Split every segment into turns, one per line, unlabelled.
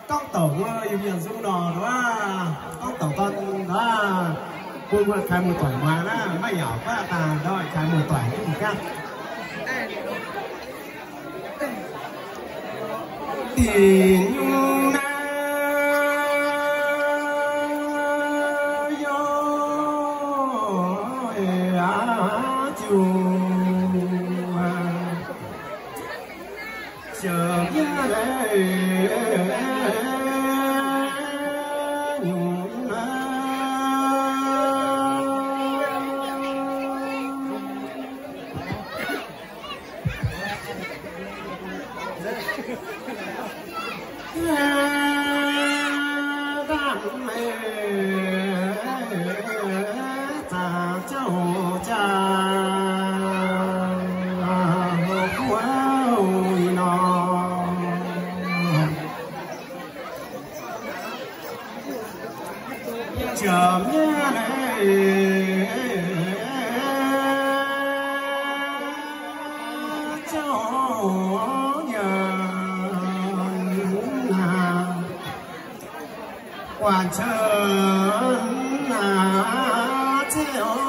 con tàu yêu biển du đò đó con tàu con đó quân vượt khai một tuổi mà đó mấy nhỏ quá ta đòi khai một tuổi cái gì khác tình nhung na yo chiều chờ nhớ đây nhung na đàn mẹ ta cháu cha chậm nhé cháu nhớ quan chân chéo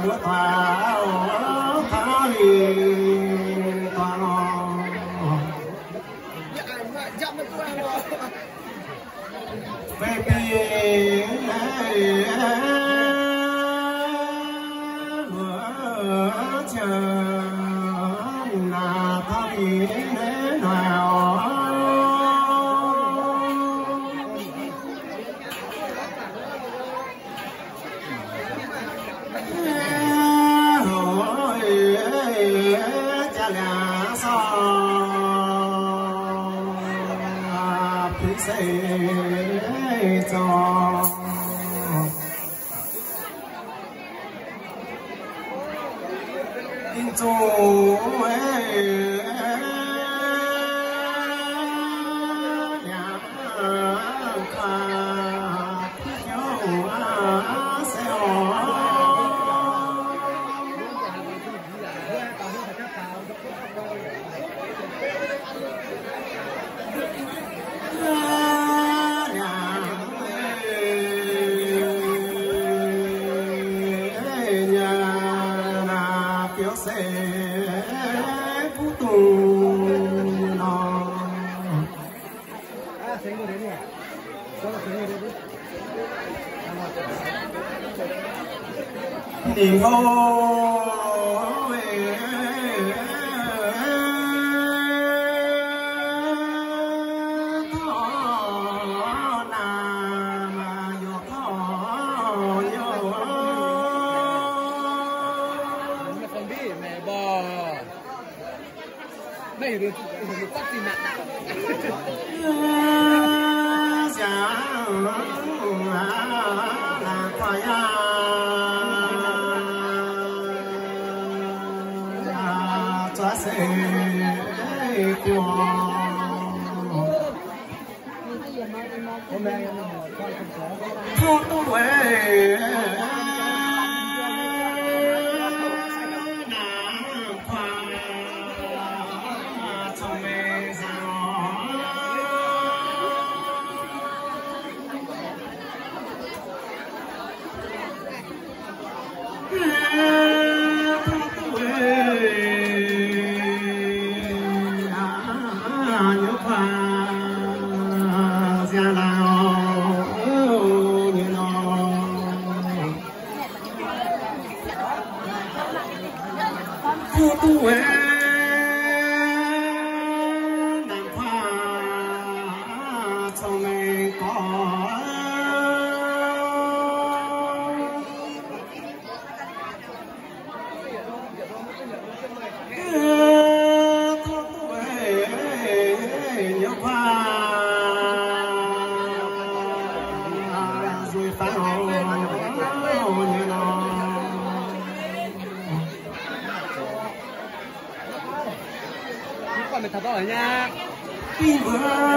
bữa thảo thảo hiền toàn về biển bữa chờ là thảo hiền nào cha là sao biết sẽ cho in chỗ nhà pha thiếu sẽ niềm
Này được tắt gì nặng
là khoai cho sẽ qua không tôi về
còn phải thật đó nha.
đi vừa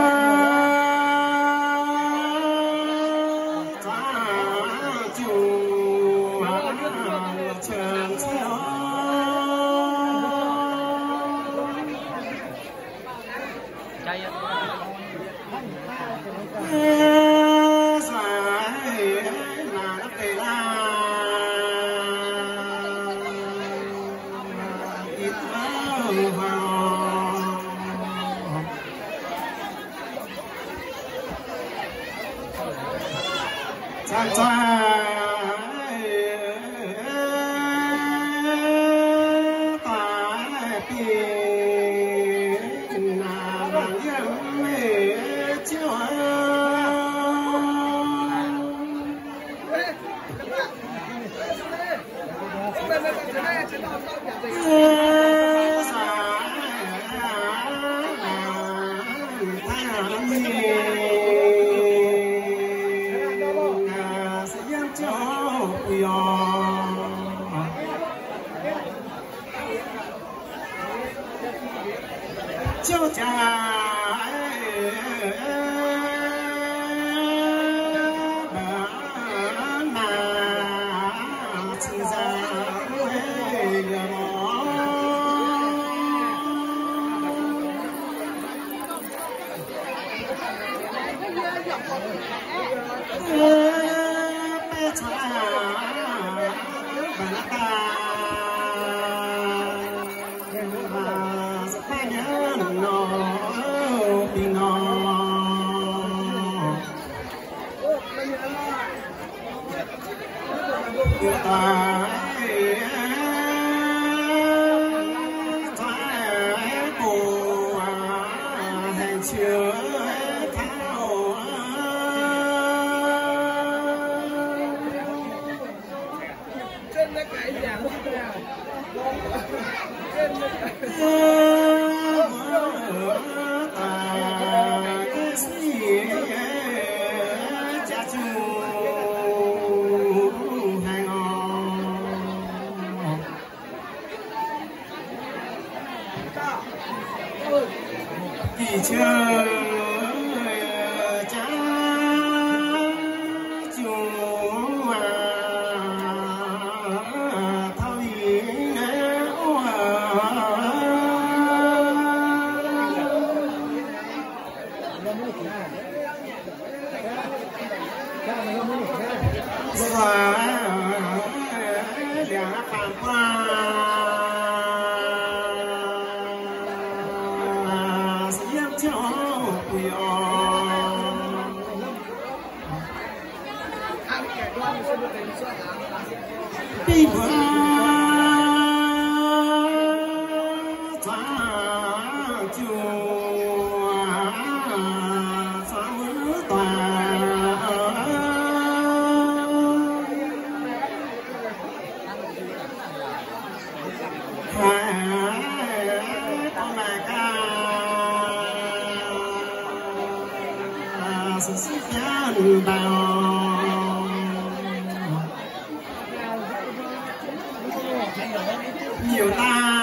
nhiều ta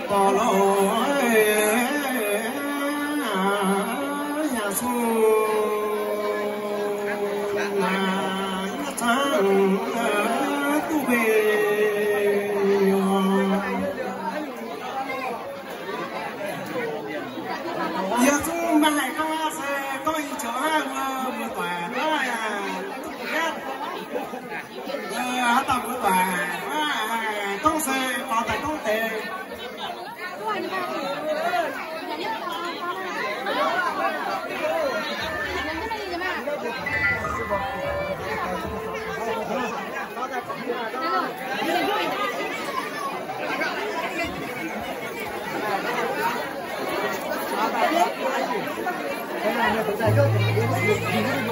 bỏ lỗi mà này có ý chỗ mưa tòa đó là hát tầm mưa tòa công xe còn tại công tệ
cái này là phải giải quyết